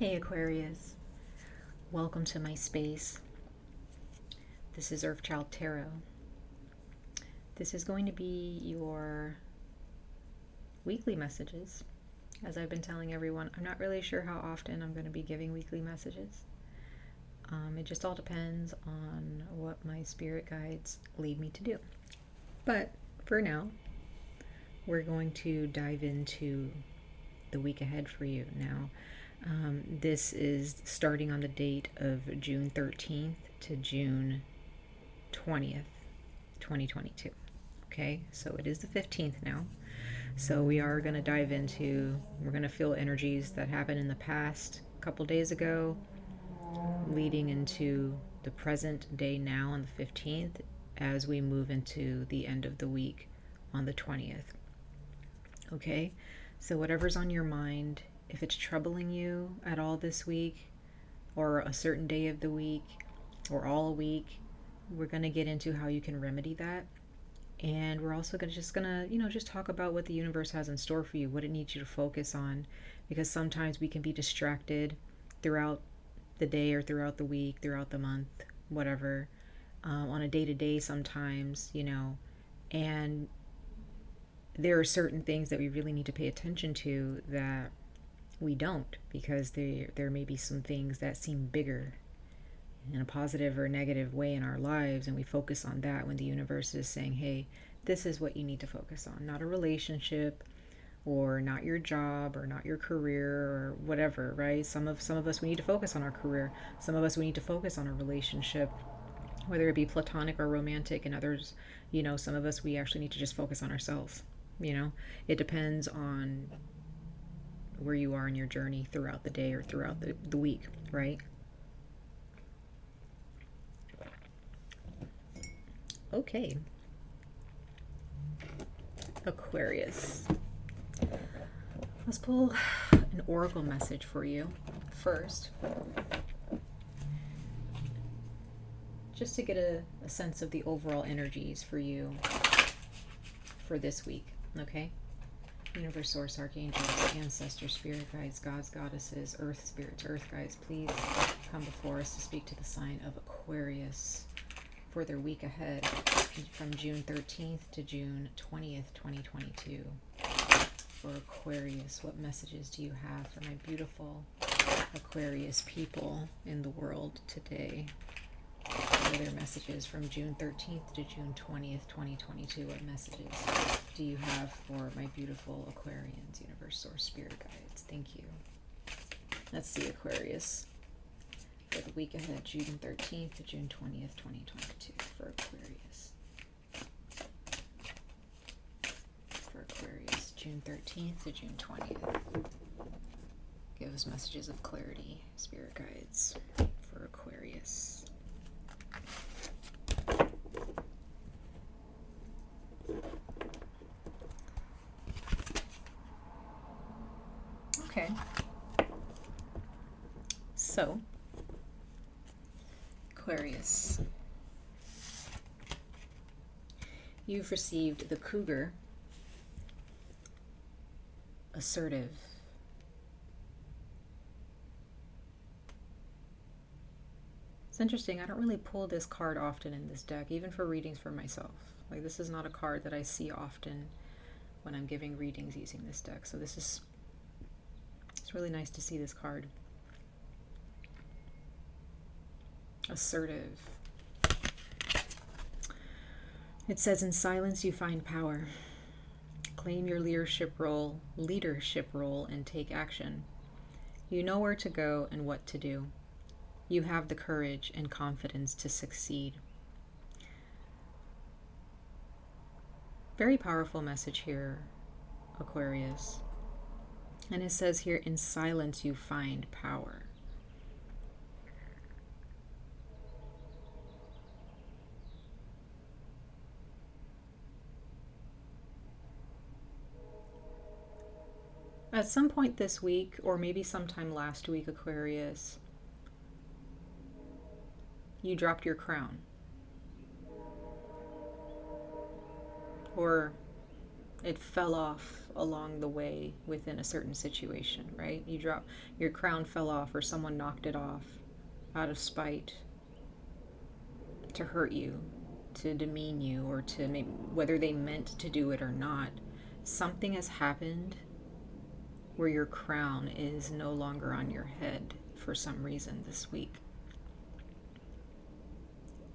Hey Aquarius, welcome to my space. This is Earthchild Tarot. This is going to be your weekly messages. As I've been telling everyone, I'm not really sure how often I'm going to be giving weekly messages. It just all depends on what my spirit guides lead me to do. But for now, we're going to dive into the week ahead for you now. This is starting on the date of June 13th to June 20th, 2022. Okay, so it is the 15th now. So we are going to dive into, we're going to feel energies that happened in the past a couple days ago, leading into the present day now on the 15th, as we move into the end of the week on the 20th. Okay, so whatever's on your mind, if it's troubling you at all this week, or a certain day of the week, or all week, we're going to get into how you can remedy that. And we're also just talk about what the universe has in store for you, what it needs you to focus on, because sometimes we can be distracted throughout the day or throughout the week, throughout the month, whatever, on a day-to-day sometimes, and there are certain things that we really need to pay attention to that we don't, because there may be some things that seem bigger in a positive or negative way in our lives, and we focus on that when the universe is saying, hey, this is what you need to focus on, not a relationship or not your job or not your career or whatever, right? Some of us, we need to focus on our career. Some of us, we need to focus on a relationship, whether it be platonic or romantic, and others, some of us, we actually need to just focus on ourselves. It depends on where you are in your journey throughout the day or throughout the week, right? Okay. Aquarius. Let's pull an oracle message for you first, just to get a sense of the overall energies for you for this week, okay? Universe, source, archangels, ancestors, spirit guides, gods, goddesses, earth spirits, earth guides, please come before us to speak to the sign of Aquarius for their week ahead from June 13th to June 20th, 2022. For Aquarius, what messages do you have for my beautiful Aquarius people in the world today? What are their messages from June 13th to June 20th, 2022? What messages do you have for my beautiful Aquarians, universe, source, spirit guides? Thank you. Let's see, Aquarius, for the week ahead, June 13th to June 20th, 2022, for Aquarius. For Aquarius, June 13th to June 20th. Give us messages of clarity, spirit guides, for Aquarius. Okay. So, Aquarius, you've received the cougar, assertive. It's interesting, I don't really pull this card often in this deck, even for readings for myself. Like, this is not a card that I see often when I'm giving readings using this deck. So it's really nice to see this card. Assertive. It says, in silence you find power. Claim your leadership role, and take action. You know where to go and what to do. You have the courage and confidence to succeed. Very powerful message here, Aquarius. And it says here, in silence you find power. At some point this week, or maybe sometime last week, Aquarius, you dropped your crown. Or It fell off along the way within a certain situation, right? Your crown fell off, or someone knocked it off out of spite, to hurt you, to demean you, or to whether they meant to do it or not. Something has happened where your crown is no longer on your head for some reason this week.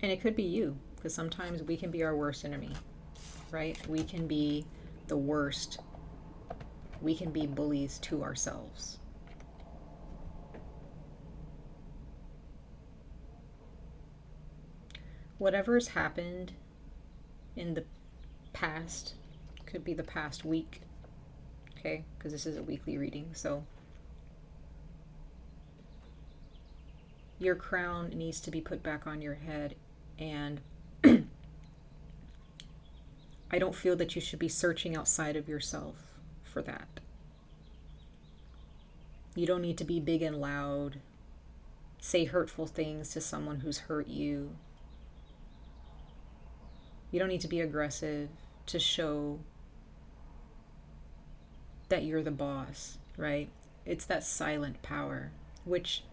And it could be you, because sometimes we can be our worst enemy, right? We can be the worst. We can be bullies to ourselves. Whatever's happened in the past, could be the past week, okay? Because this is a weekly reading, so your crown needs to be put back on your head, and I don't feel that you should be searching outside of yourself for that. You don't need to be big and loud, say hurtful things to someone who's hurt you. You don't need to be aggressive to show that you're the boss, right? It's that silent power, which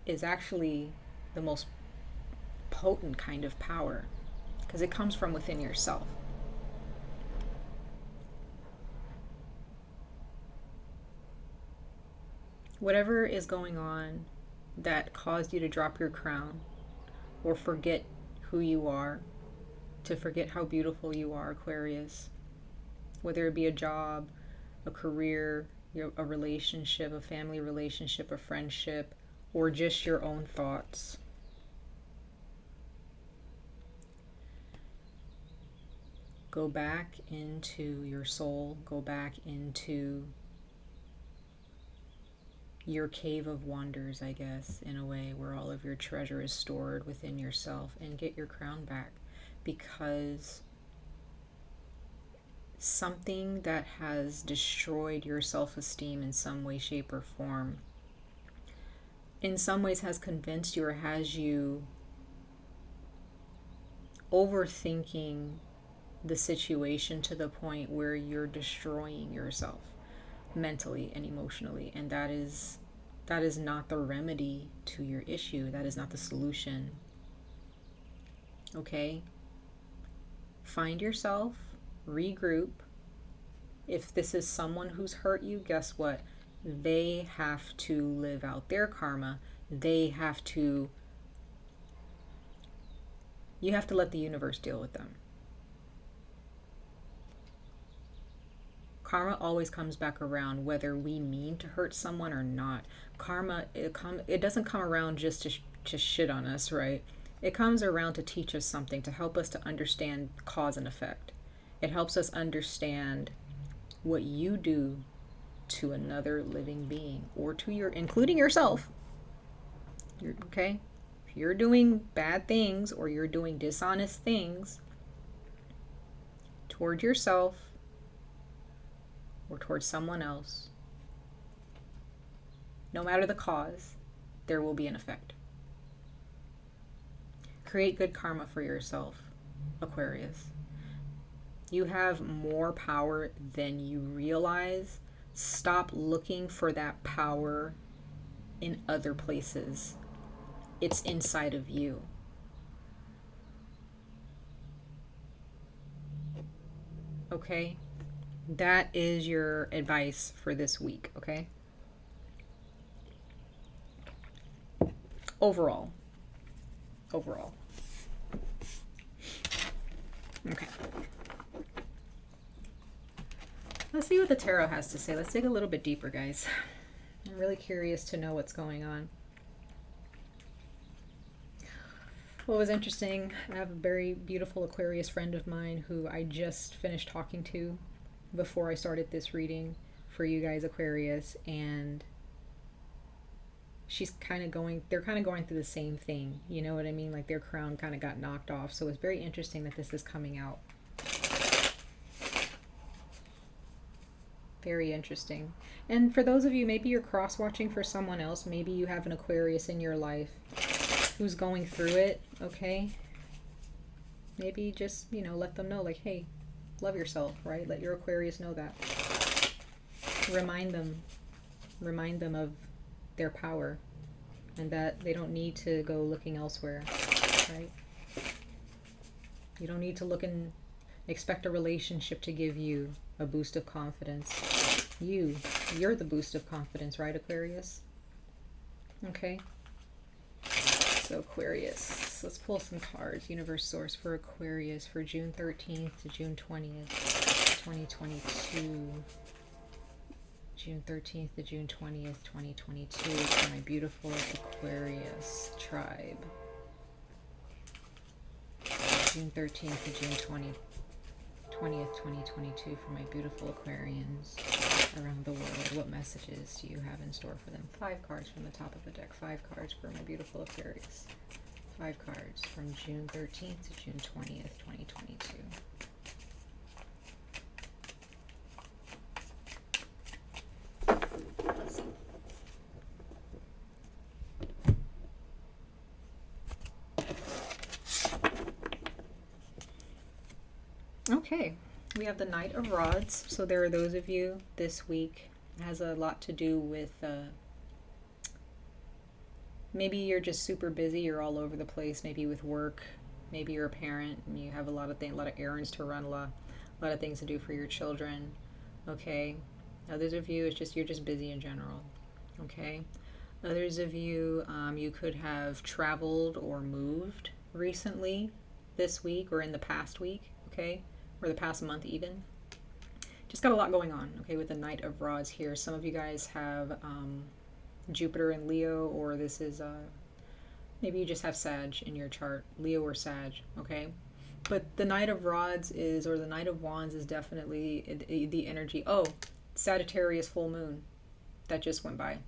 is actually the most potent kind of power, because it comes from within yourself. Whatever is going on that caused you to drop your crown or forget who you are, to forget how beautiful you are, Aquarius, whether it be a job, a career, a relationship, a family relationship, a friendship, or just your own thoughts. Go back into your soul, go back into your cave of wonders, I guess, in a way, where all of your treasure is stored within yourself, and get your crown back, because something that has destroyed your self-esteem in some way, shape, or form, in some ways has convinced you or has you overthinking the situation to the point where you're destroying yourself mentally and emotionally, and that is not the remedy to your issue. That is not the solution. Okay? Find yourself, regroup. If this is someone who's hurt you, guess what? They have to live out their karma. You have to let the universe deal with them. Karma always comes back around, whether we mean to hurt someone or not. Karma, it doesn't come around just to shit on us, right? It comes around to teach us something, to help us to understand cause and effect. It helps us understand what you do to another living being, or to including yourself. Okay? If you're doing bad things, or you're doing dishonest things toward yourself, or towards someone else, no matter the cause, there will be an effect. Create good karma for yourself, Aquarius. You have more power than you realize. Stop looking for that power in other places. It's inside of you. Okay? That is your advice for this week, okay? Overall. Okay. Let's see what the tarot has to say. Let's dig a little bit deeper, guys. I'm really curious to know what's going on. What was interesting, I have a very beautiful Aquarius friend of mine who I just finished talking to before I started this reading for you guys, Aquarius, and they're kind of going through the same thing, you know what I mean? Like their crown kind of got knocked off, so it's very interesting that this is coming out. Very interesting. And for those of you, maybe you're cross-watching for someone else, maybe you have an Aquarius in your life who's going through it, okay? Maybe just, let them know, like, hey, Love yourself, right? Let your Aquarius know that. Remind them of their power, and that they don't need to go looking elsewhere, right? You don't need to look and expect a relationship to give you a boost of confidence. You're the boost of confidence, right, Aquarius? Okay. So Aquarius, let's pull some cards. Universe source for Aquarius for June 13th to June 20th, 2022. June 13th to June 20th, 2022 for my beautiful Aquarius tribe. June 13th to June 20th, 2022 for my beautiful Aquarians around the world. What messages do you have in store for them? 5 cards from the top of the deck. 5 cards for my beautiful Aquarius. 5 cards from June 13th to June 20th, 2022. Let's see. Okay, we have the Knight of Rods. So there are those of you this week, it has a lot to do with maybe you're just super busy, you're all over the place, maybe with work, maybe you're a parent and you have a lot of errands to run, a lot of things to do for your children. Okay, others of you, you're just busy in general. Okay, others of you, you could have traveled or moved recently this week or in the past week. Okay, or the past month even. Just got a lot going on, okay, with the Knight of Rods here. Some of you guys have Jupiter and Leo, or this is maybe you just have Sag in your chart, Leo or Sag, okay? But the Knight of Rods is, or the Knight of Wands is definitely the energy. Oh, Sagittarius full moon that just went by.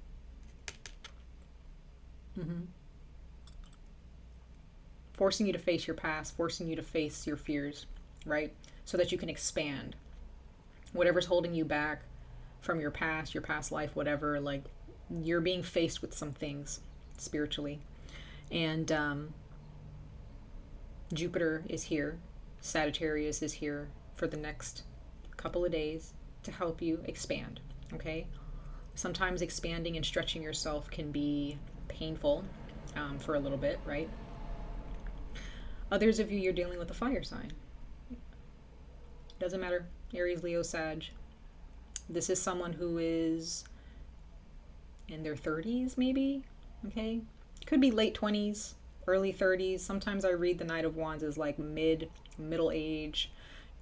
Forcing you to face your past, forcing you to face your fears, right? So that you can expand. Whatever's holding you back from your past life, whatever, like you're being faced with some things spiritually. And Jupiter is here. Sagittarius is here for the next couple of days to help you expand, okay? Sometimes expanding and stretching yourself can be painful for a little bit, right? Others of you, you're dealing with a fire sign. Doesn't matter, Aries, Leo, Sag. This is someone who is in their 30s, maybe, okay? Could be late 20s, early 30s. Sometimes I read the Knight of Wands as like middle age,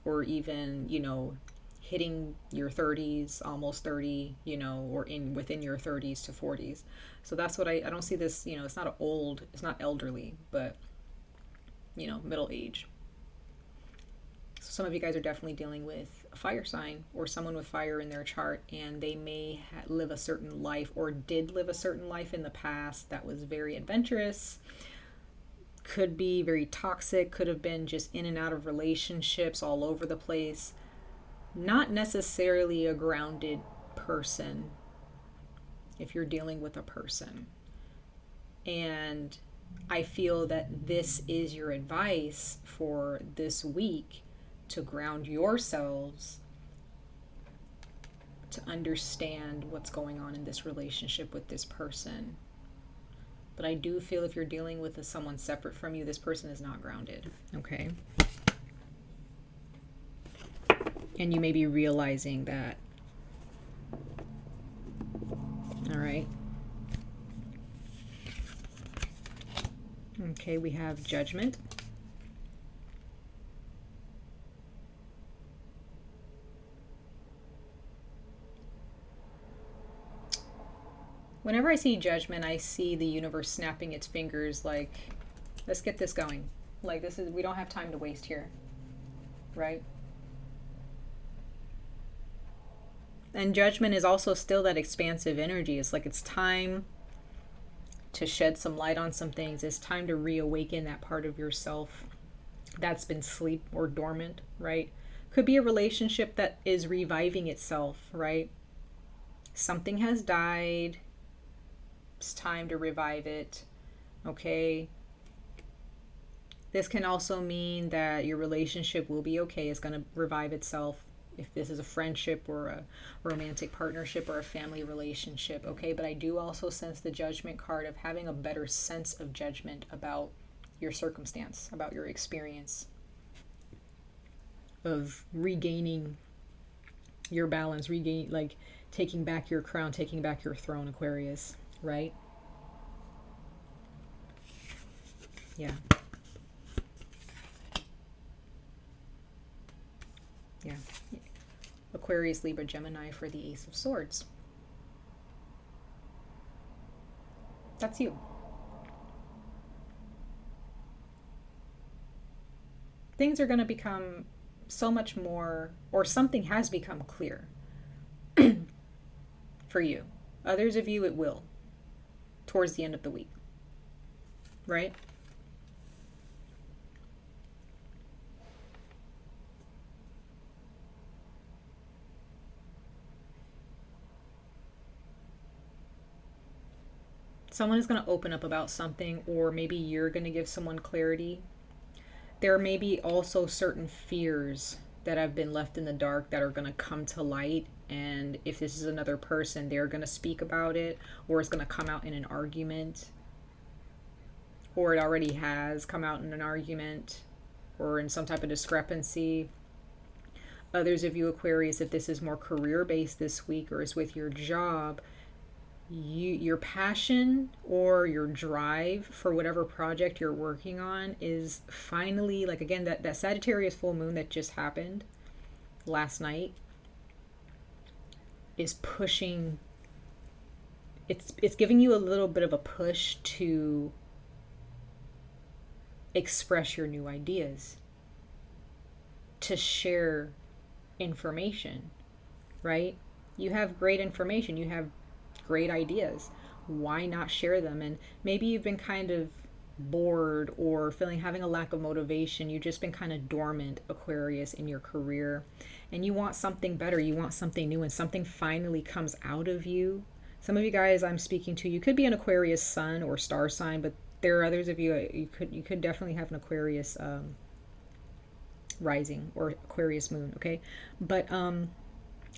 or even, you know, hitting your 30s, almost 30, you know, or within your 30s to 40s. So that's what I don't see this, you know, it's not old, it's not elderly, but, you know, middle age. So some of you guys are definitely dealing with a fire sign or someone with fire in their chart, and they may live a certain life or did live a certain life in the past that was very adventurous, could be very toxic, could have been just in and out of relationships all over the place. Not necessarily a grounded person if you're dealing with a person. And I feel that this is your advice for this week, to ground yourselves, to understand what's going on in this relationship with this person. But I do feel if you're dealing with someone separate from you, this person is not grounded, okay? And you may be realizing that. All right. Okay, we have Judgment. Whenever I see Judgment, I see the universe snapping its fingers like, let's get this going. Like, we don't have time to waste here, right? And Judgment is also still that expansive energy. It's like it's time to shed some light on some things. It's time to reawaken that part of yourself that's been asleep or dormant, right? Could be a relationship that is reviving itself, right? Something has died. It's time to revive it, okay? This can also mean that your relationship will be okay. It's going to revive itself. If this is a friendship or a romantic partnership or a family relationship, okay? But I do also sense the Judgment card of having a better sense of judgment about your circumstance, about your experience, of regaining your balance, taking back your crown, taking back your throne, Aquarius, right? Yeah. Yeah. Aquarius, Libra, Gemini for the Ace of Swords. That's you. Things are going to become so much more, or something has become clear for you. Others of you, it will, towards the end of the week, right? Someone is going to open up about something, or maybe you're going to give someone clarity. There may be also certain fears that have been left in the dark that are going to come to light. And if this is another person, they're going to speak about it, or it's going to come out in an argument, or it already has come out in an argument, or in some type of discrepancy. Others of you, Aquarius, if this is more career-based this week, or is with your job, your passion or your drive for whatever project you're working on is finally, like, again, that Sagittarius full moon that just happened last night is pushing, it's giving you a little bit of a push to express your new ideas, to share information, right? You have great information, you have great ideas. Why not share them? And maybe you've been kind of bored or having a lack of motivation. You've just been kind of dormant, Aquarius, in your career, and you want something better. You want something new, and something finally comes out of you. Some of you guys I'm speaking to, you could be an Aquarius sun or star sign, but there are others of you, you could definitely have an Aquarius rising or Aquarius moon, okay? But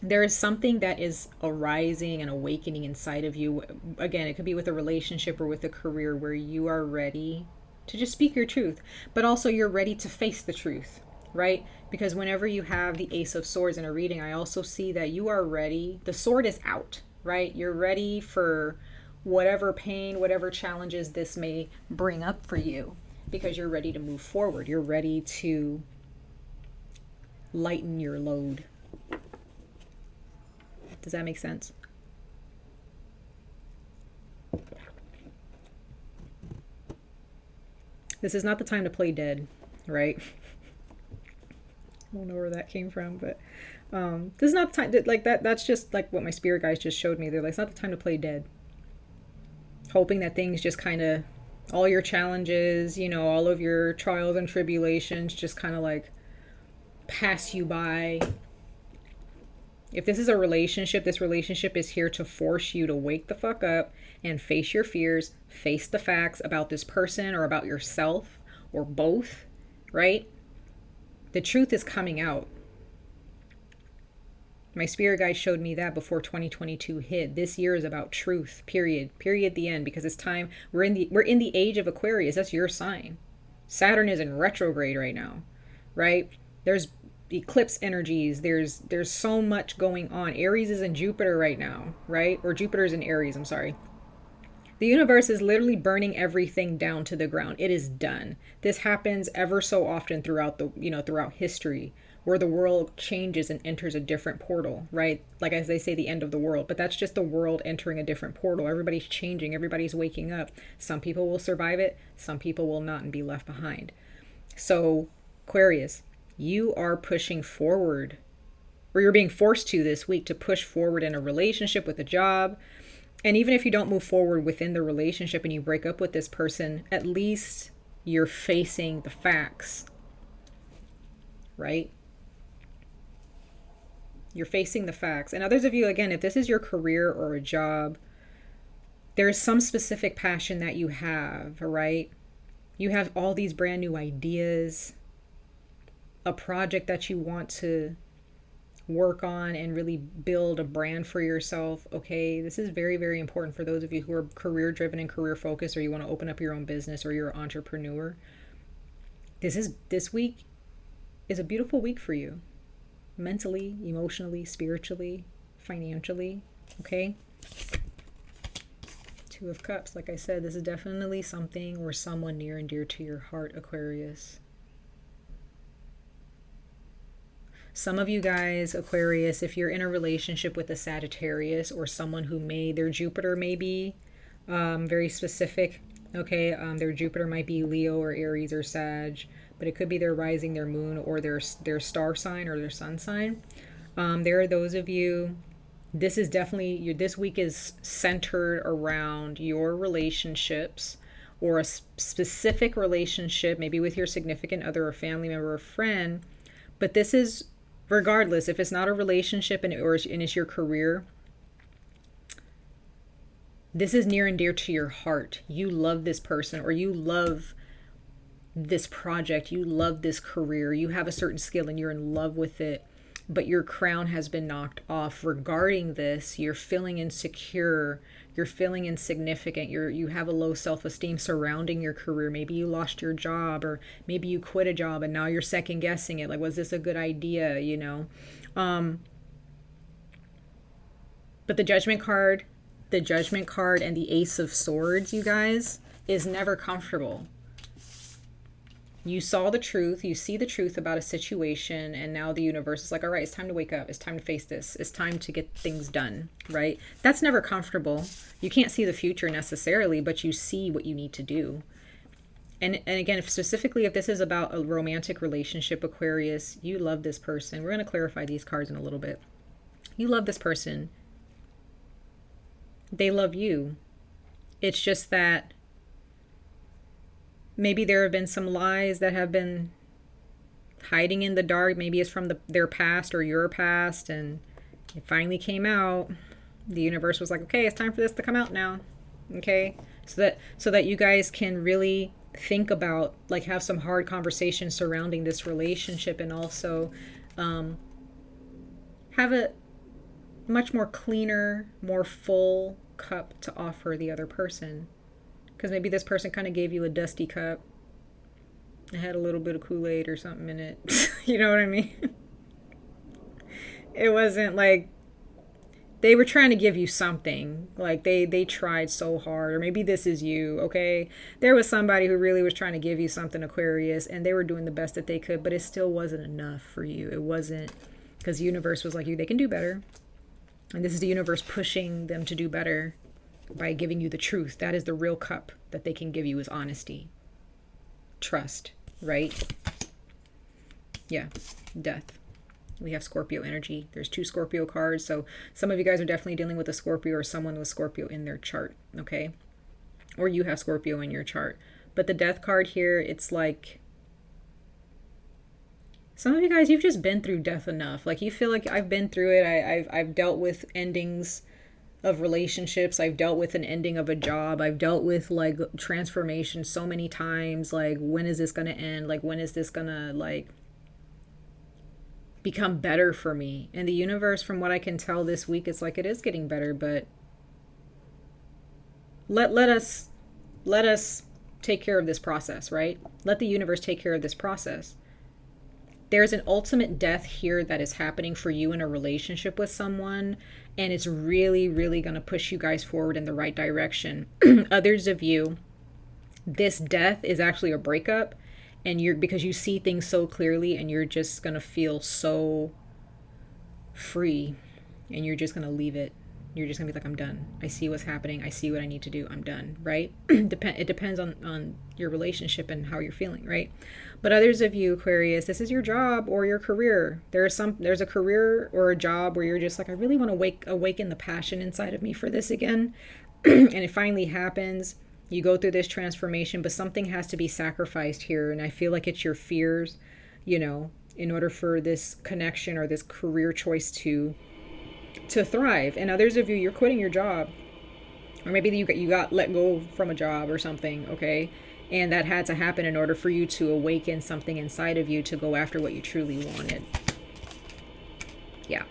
there is something that is arising and awakening inside of you. Again, it could be with a relationship or with a career where you are ready to just speak your truth, but also you're ready to face the truth, right? Because whenever you have the Ace of Swords in a reading, I also see that you are ready. The sword is out, right? You're ready for whatever pain, whatever challenges this may bring up for you, because you're ready to move forward. You're ready to lighten your load. Does that make sense? This is not the time to play dead, right? I don't know where that came from, but this is not the time like that. That's just like what my spirit guys just showed me. They're like, it's not the time to play dead. Hoping that things just kind of, all your challenges, all of your trials and tribulations just kind of like pass you by. If this is a relationship, this relationship is here to force you to wake the fuck up and face your fears, face the facts about this person or about yourself or both, right? The truth is coming out. My spirit guide showed me that before 2022 hit. This year is about truth, period, the end, because it's time. We're in the age of Aquarius. That's your sign. Saturn is in retrograde right now, right? There's eclipse energies, there's so much going on. Aries is in Jupiter right now, right? Or Jupiter's in Aries, I'm sorry. The universe is literally burning everything down to the ground. It is done. This happens ever so often throughout throughout history, where the world changes and enters a different portal, right? Like, as they say, the end of the world, but that's just the world entering a different portal. Everybody's changing, everybody's waking up. Some people will survive it, some people will not and be left behind. So, Aquarius, you are pushing forward, or you're being forced to this week to push forward in a relationship, with a job. And even if you don't move forward within the relationship and you break up with this person, at least you're facing the facts, right? You're facing the facts. And others of you, again, if this is your career or a job, there's some specific passion that you have, right? You have all these brand new ideas, a project that you want to work on and really build a brand for yourself. Okay, this is very, very important for those of you who are career driven and career focused, or you want to open up your own business, or you're an entrepreneur. This week is a beautiful week for you, mentally, emotionally, spiritually, financially. Okay, Two of Cups. Like I said, this is definitely something or someone near and dear to your heart, Aquarius. Some of you guys, Aquarius, if you're in a relationship with a Sagittarius or someone who their Jupiter may be very specific, okay? Their Jupiter might be Leo or Aries or Sag, but it could be their rising, their moon, or their star sign or their sun sign. There are those of you, this is definitely, this week is centered around your relationships, or a specific relationship, maybe with your significant other or family member or friend. But this is, regardless, if it's not a relationship and it's your career, this is near and dear to your heart. You love this person, or you love this project, you love this career, you have a certain skill and you're in love with it, but your crown has been knocked off regarding this. You're feeling insecure, you're feeling insignificant, you have a low self-esteem surrounding your career. Maybe you lost your job, or maybe you quit a job and now you're second guessing it, like, was this a good idea, you know? But the Judgment card and the Ace of Swords, you guys, is never comfortable. You saw the truth, you see the truth about a situation, and now the universe is like, all right, it's time to wake up. It's time to face this. It's time to get things done, right? That's never comfortable. You can't see the future necessarily, but you see what you need to do. And again, if this is about a romantic relationship, Aquarius, you love this person. We're going to clarify these cards in a little bit. You love this person. They love you. It's just that maybe there have been some lies that have been hiding in the dark. Maybe it's from their past or your past, and it finally came out. The universe was like, okay, it's time for this to come out now. Okay, so that you guys can really think about, like, have some hard conversations surrounding this relationship, and also have a much more cleaner, more full cup to offer the other person. Because maybe this person kind of gave you a dusty cup. It had a little bit of Kool-Aid or something in it. You know what I mean? It wasn't like they were trying to give you something. Like they tried so hard. Or maybe this is you, okay? There was somebody who really was trying to give you something, Aquarius, and they were doing the best that they could, but it still wasn't enough for you. It wasn't, because the universe was like, they can do better. And this is the universe pushing them to do better by giving you the truth. That is the real cup that they can give you, is honesty, trust, right? Yeah, Death. We have Scorpio energy. There's 2 Scorpio cards. So some of you guys are definitely dealing with a Scorpio, or someone with Scorpio in their chart, okay? Or you have Scorpio in your chart. But the Death card here, it's like, some of you guys, you've just been through death enough. Like, you feel like, I've been through it. I've dealt with endings of relationships. I've dealt with an ending of a job. I've dealt with, like, transformation so many times. Like, when is this going to end? Like, when is this going to, like, become better for me? And the universe, from what I can tell this week, it's like, it is getting better, but let us take care of this process, right? Let the universe take care of this process. There's an ultimate death here that is happening for you in a relationship with someone, and it's really, really going to push you guys forward in the right direction. Others of you, this death is actually a breakup, and because you see things so clearly, and you're just going to feel so free, and you're just going to leave it. You're just going to be like, I'm done. I see what's happening. I see what I need to do. I'm done, right? It depends on your relationship and how you're feeling, right? But others of you, Aquarius, this is your job or your career. There's a career or a job where you're just like, I really want to awaken the passion inside of me for this again. And it finally happens. You go through this transformation, but something has to be sacrificed here. And I feel like it's your fears, in order for this connection or this career choice to thrive. And others of you, you're quitting your job, or maybe you got let go from a job or something, okay? And that had to happen in order for you to awaken something inside of you to go after what you truly wanted. Yeah.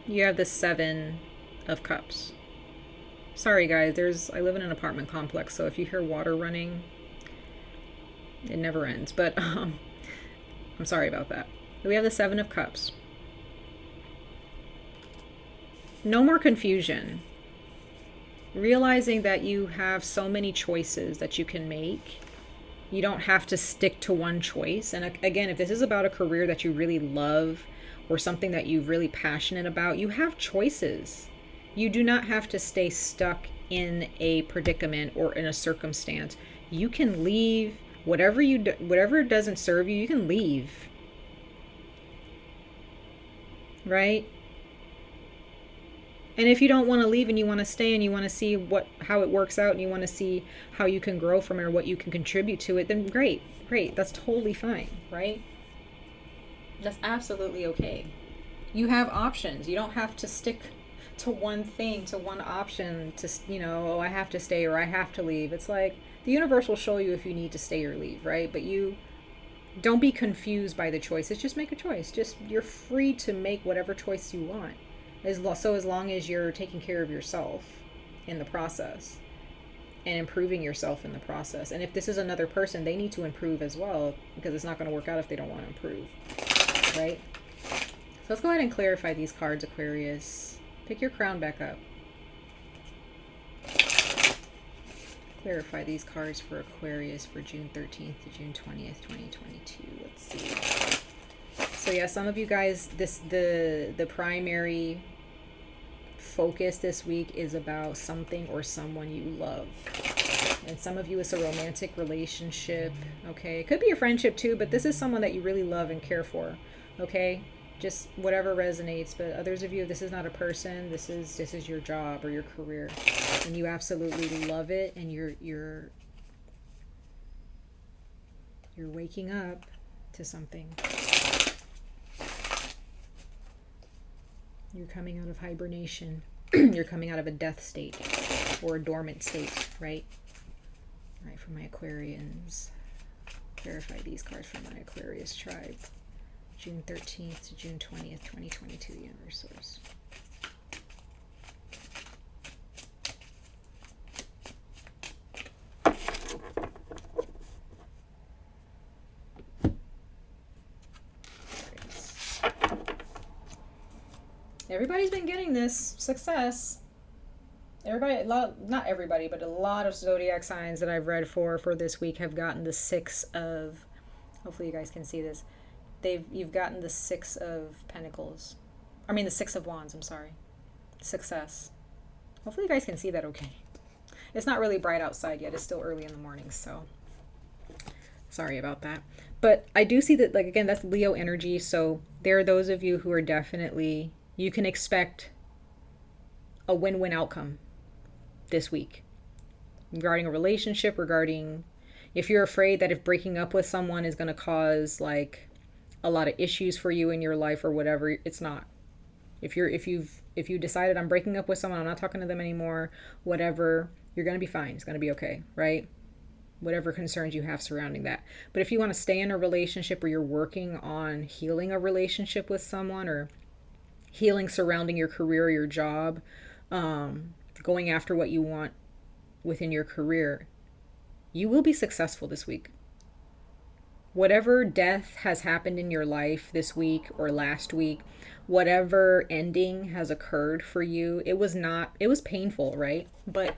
You have the 7 of Cups. Sorry guys, I live in an apartment complex, so if you hear water running, it never ends. But I'm sorry about that. We have the 7 of Cups. No more confusion. Realizing that you have so many choices that you can make. You don't have to stick to one choice. And again, if this is about a career that you really love or something that you're really passionate about, you have choices. You do not have to stay stuck in a predicament or in a circumstance. You can leave whatever doesn't serve you, you can leave. Right? And if you don't want to leave and you want to stay and you want to see how it works out and you want to see how you can grow from it or what you can contribute to it, then great. That's totally fine, right? That's absolutely okay. You have options. You don't have to stick to one thing, to one option, to, oh, I have to stay or I have to leave. It's like the universe will show you if you need to stay or leave, right? But you don't be confused by the choices. Just make a choice. You're free to make whatever choice you want. As long as you're taking care of yourself in the process and improving yourself in the process. And if this is another person, they need to improve as well, because it's not going to work out if they don't want to improve, right? So let's go ahead and clarify these cards, Aquarius. Pick your crown back up. Clarify these cards for Aquarius for June 13th to June 20th, 2022. Let's see. So yeah, some of you guys, the primary focus this week is about something or someone you love. And some of you, it's a romantic relationship, okay? It could be a friendship too, but this is someone that you really love and care for, okay? Just whatever resonates. But others of you, this is not a person. This is your job or your career, and you absolutely love it, and you're waking up to something. You're coming out of hibernation. You're coming out of a death state or a dormant state, right? All right, for my Aquarians, clarify these cards for my Aquarius tribe. June 13th to June 20th, 2022, Universe Source. Everybody's been getting this success. Not everybody, but a lot of zodiac signs that I've read for this week have gotten the 6 of, hopefully you guys can see this. You've gotten the 6 of Pentacles. I mean the 6 of Wands, I'm sorry. Success. Hopefully you guys can see that okay. It's not really bright outside yet. It's still early in the morning, so sorry about that. But I do see that, like, again, that's Leo energy. So there are those of you who are definitely, you can expect a win-win outcome this week regarding a relationship, regarding if you're afraid that if breaking up with someone is going to cause like a lot of issues for you in your life or whatever, it's not. If you decided I'm breaking up with someone, I'm not talking to them anymore, whatever, you're going to be fine. It's going to be okay, right? Whatever concerns you have surrounding that. But if you want to stay in a relationship or you're working on healing a relationship with someone or healing surrounding your career or your job, going after what you want within your career, you will be successful this week. Whatever death has happened in your life this week or last week, whatever ending has occurred for you, it was painful, right? But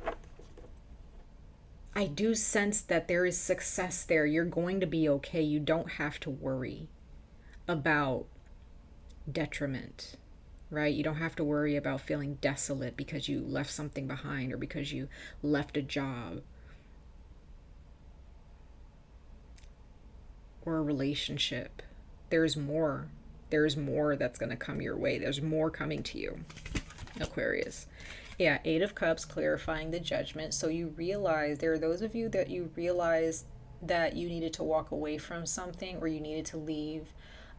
I do sense that there is success there. You're going to be okay. You don't have to worry about detriment, right? You don't have to worry about feeling desolate because you left something behind or because you left a job or a relationship. There's more that's going to come your way. There's more coming to you, Aquarius. Yeah, 8 of Cups, clarifying the Judgment. So you realize, there are those of you that you realize that you needed to walk away from something, or you needed to leave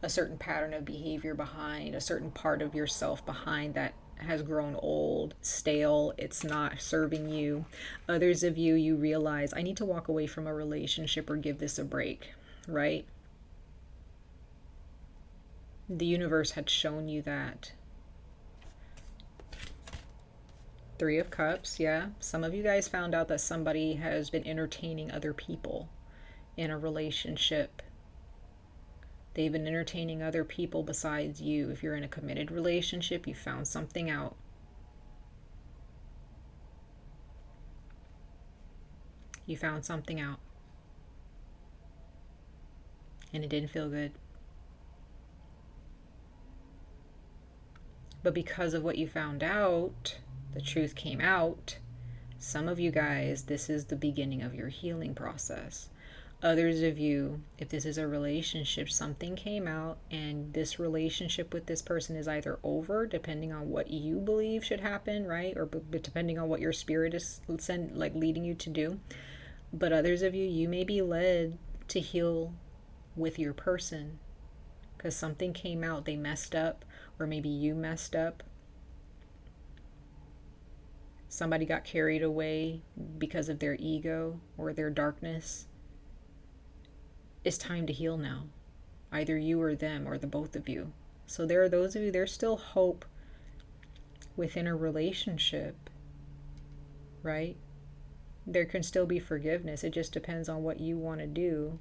a certain pattern of behavior behind, a certain part of yourself behind that has grown old, stale, it's not serving you. Others of you, you realize, I need to walk away from a relationship or give this a break, right? The universe had shown you that. Three of Cups, yeah. Some of you guys found out that somebody has been entertaining other people in a relationship. They've been entertaining other people besides you. If you're in a committed relationship, you found something out. You found something out. And it didn't feel good. But because of what you found out, the truth came out. Some of you guys, this is the beginning of your healing process. Others of you, if this is a relationship, something came out and this relationship with this person is either over, depending on what you believe should happen, right? Or depending on what your spirit is leading you to do. But others of you, you may be led to heal with your person because something came out, they messed up, or maybe you messed up. Somebody got carried away because of their ego or their darkness. It's time to heal now. Either you or them or the both of you. So there are those of you, there's still hope within a relationship, right? There can still be forgiveness. It just depends on what you want to do.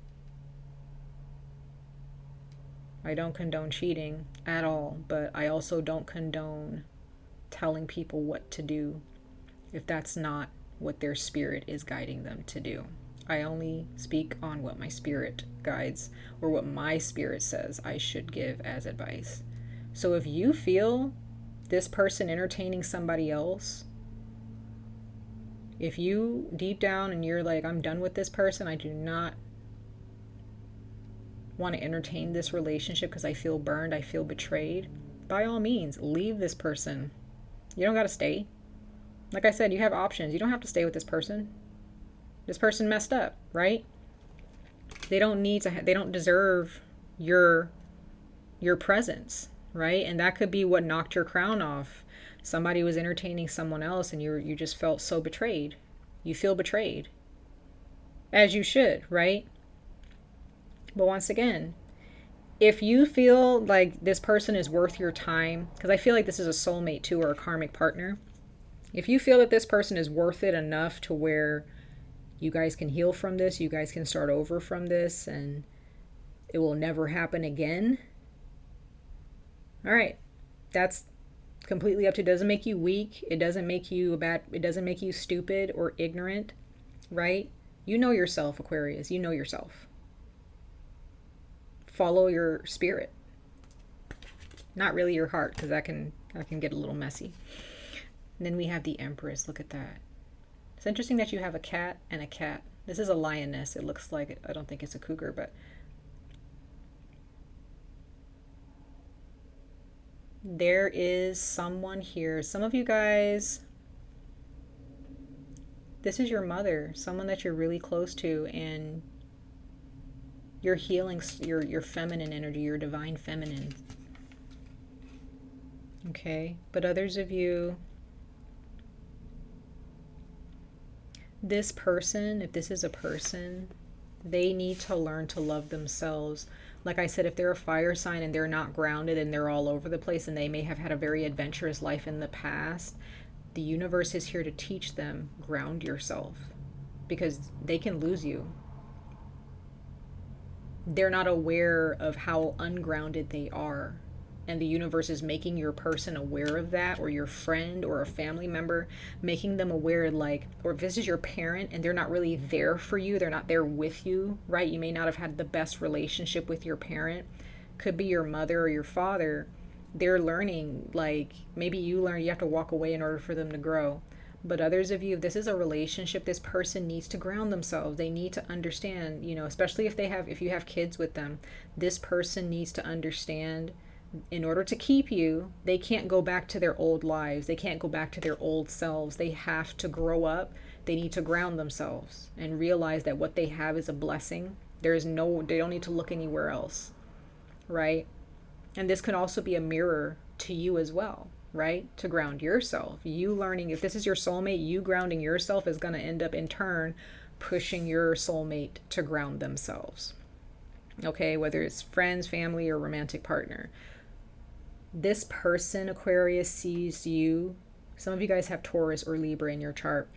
I don't condone cheating at all, but I also don't condone telling people what to do if that's not what their spirit is guiding them to do. I only speak on what my spirit guides or what my spirit says I should give as advice. So if you feel this person entertaining somebody else, if you deep down and you're like, I'm done with this person, I do not want to entertain this relationship because I feel burned, I feel betrayed, by all means, leave this person. You don't got to stay. Like I said, you have options. You don't have to stay with this person. This person messed up, right? They don't need to, they don't deserve your presence, right? And that could be what knocked your crown off. Somebody was entertaining someone else and you just felt so betrayed. You feel betrayed. As you should, right? But once again, if you feel like this person is worth your time, because I feel like this is a soulmate too, or a karmic partner. If you feel that this person is worth it enough to where you guys can heal from this, you guys can start over from this, and it will never happen again. All right. That's completely up to you. It doesn't make you weak. It doesn't make you it doesn't make you stupid or ignorant, right? You know yourself, Aquarius. You know yourself. Follow your spirit. Not really your heart, because that can get a little messy. And then we have the Empress. Look at that. It's interesting that you have a cat and a cat. This is a lioness. It looks like, I don't think it's a cougar, but there is someone here. Some of you guys, this is your mother, someone that you're really close to, and you're healing your feminine energy, your divine feminine. Okay, but others of you, this person, if this is a person, they need to learn to love themselves. Like I said, if they're a fire sign and they're not grounded and they're all over the place and they may have had a very adventurous life in the past, the universe is here to teach them, ground yourself, because they can lose you. They're not aware of how ungrounded they are. And the universe is making your person aware of that, or your friend or a family member, making them aware, like, or if this is your parent and they're not really there for you, they're not there with you, right? You may not have had the best relationship with your parent. Could be your mother or your father. They're learning, like, maybe you learn you have to walk away in order for them to grow. But others of you, if this is a relationship, this person needs to ground themselves. They need to understand, you know, especially if you have kids with them, this person needs to understand, in order to keep you, they can't go back to their old lives. They can't go back to their old selves. They have to grow up. They need to ground themselves and realize that what they have is a blessing. They don't need to look anywhere else, right? And this can also be a mirror to you as well. right? To ground yourself. You learning, if this is your soulmate, you grounding yourself is going to end up in turn pushing your soulmate to ground themselves. Okay, whether it's friends, family, or romantic partner. This person, Aquarius, sees you. Some of you guys have Taurus or Libra in your chart.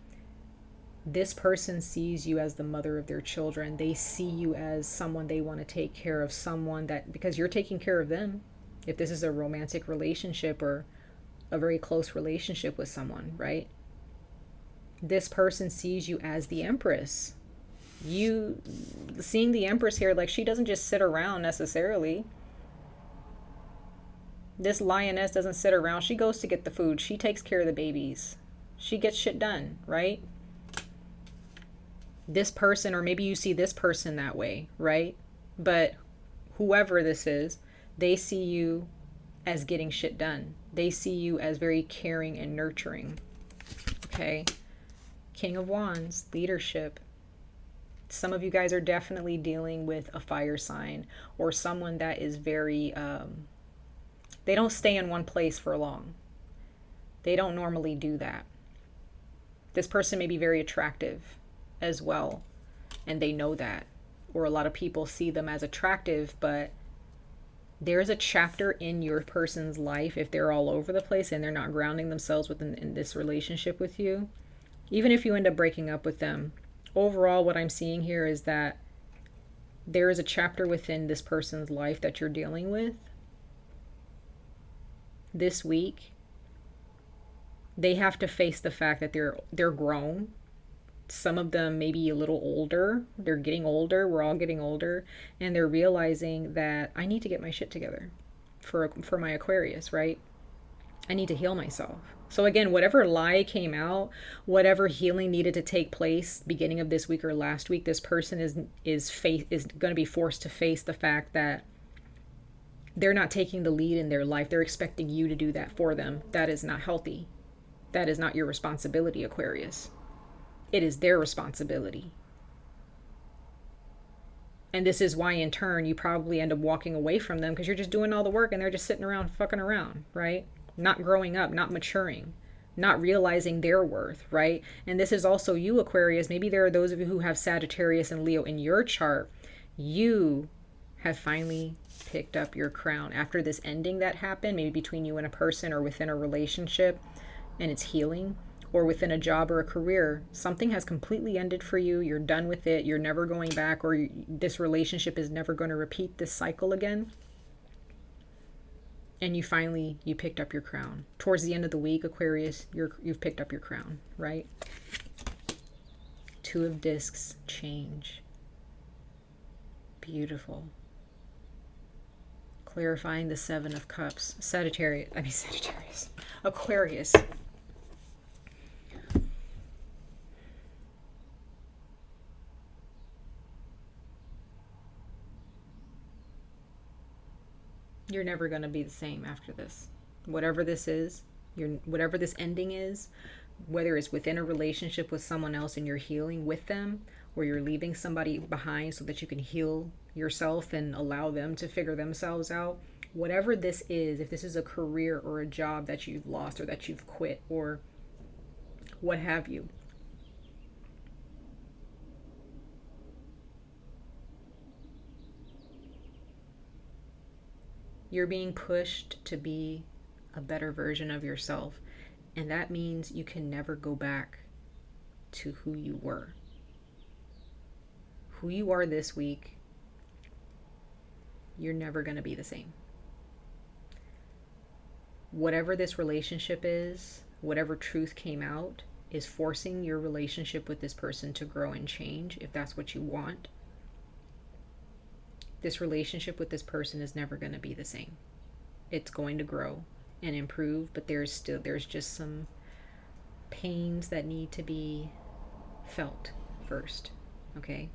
This person sees you as the mother of their children. They see you as someone they want to take care of, someone that, because you're taking care of them. If this is a romantic relationship or a very close relationship with someone, right? This person sees you as the Empress. You seeing the Empress here, like, she doesn't just sit around necessarily. This lioness doesn't sit around. She goes to get the food. She takes care of the babies. She gets shit done, right? This person, or maybe you see this person that way, right? But whoever this is, they see you as getting shit done. They see you as very caring and nurturing. Okay? King of Wands, leadership. Some of you guys are definitely dealing with a fire sign or someone that is very, they don't stay in one place for long. They don't normally do that. This person may be very attractive as well, and they know that. Or a lot of people see them as attractive, but there's a chapter in your person's life, if they're all over the place and they're not grounding themselves in this relationship with you, even if you end up breaking up with them. Overall, what I'm seeing here is that there is a chapter within this person's life that you're dealing with. This week, they have to face the fact that they're grown. Some of them may be a little older. They're getting older. We're all getting older. And they're realizing that I need to get my shit together for my Aquarius, right? I need to heal myself. So again, whatever lie came out, whatever healing needed to take place beginning of this week or last week, this person is going to be forced to face the fact that they're not taking the lead in their life. They're expecting you to do that for them. That is not healthy. That is not your responsibility, Aquarius. It is their responsibility. And this is why, in turn, you probably end up walking away from them because you're just doing all the work and they're just sitting around fucking around, right? Not growing up, not maturing, not realizing their worth, right? And this is also you, Aquarius. Maybe there are those of you who have Sagittarius and Leo in your chart. You have finally picked up your crown after this ending that happened, maybe between you and a person or within a relationship, and it's healing. Or within a job or a career, something has completely ended for you. You're done with it. You're never going back, or this relationship is never going to repeat this cycle again. And you picked up your crown. Towards the end of the week, Aquarius, you've picked up your crown, right? Two of Discs, change. Beautiful. Clarifying the Seven of Cups. Sagittarius. Aquarius. You're never going to be the same after this. Whatever this is, whatever this ending is, whether it's within a relationship with someone else and you're healing with them, or you're leaving somebody behind so that you can heal yourself and allow them to figure themselves out. Whatever this is, if this is a career or a job that you've lost or that you've quit or what have you, you're being pushed to be a better version of yourself. And that means you can never go back to who you were. Who you are this week, you're never going to be the same. Whatever this relationship is, whatever truth came out, is forcing your relationship with this person to grow and change if that's what you want. This relationship with this person is never going to be the same. It's going to grow and improve, but there's just some pains that need to be felt first, okay?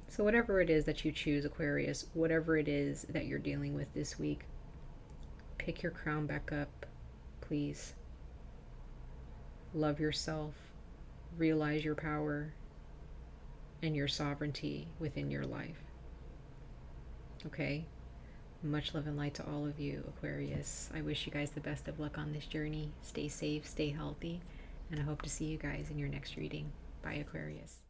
So whatever it is that you choose, Aquarius, whatever it is that you're dealing with this week, pick your crown back up, please. Love yourself, realize your power and your sovereignty within your life. Okay? Much love and light to all of you, Aquarius. I wish you guys the best of luck on this journey. Stay safe, stay healthy, and I hope to see you guys in your next reading. Bye, Aquarius.